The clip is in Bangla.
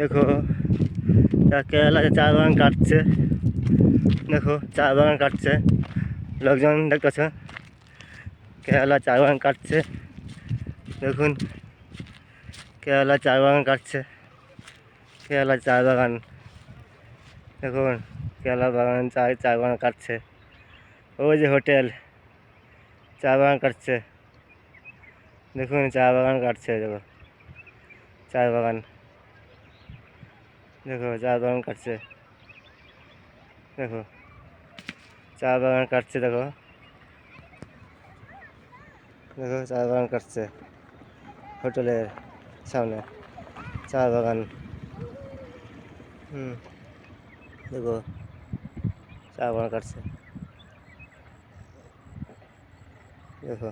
দেখো কেরালাতে চা বাগান কাটছে। দেখো চা বাগান কাটছে, লোকজন দেখতেছ কেরালা চা বাগান কাটছে। দেখুন কেরালা চা বাগান কাটছে, কেরালা চা বাগান। দেখুন কেরালা বাগান চা বাগান কাটছে। ওই যে হোটেল, চা বাগান কাটছে। দেখুন চা বাগান কাটছে, দেখো চা বাগান, দেখো চা বাগান কাটছে। দেখো চা বাগান কাটছে, দেখো দেখো চা বাগান কাটছে হোটেলের সামনে চা বাগান। দেখো চা বাগান কাটছে, দেখো।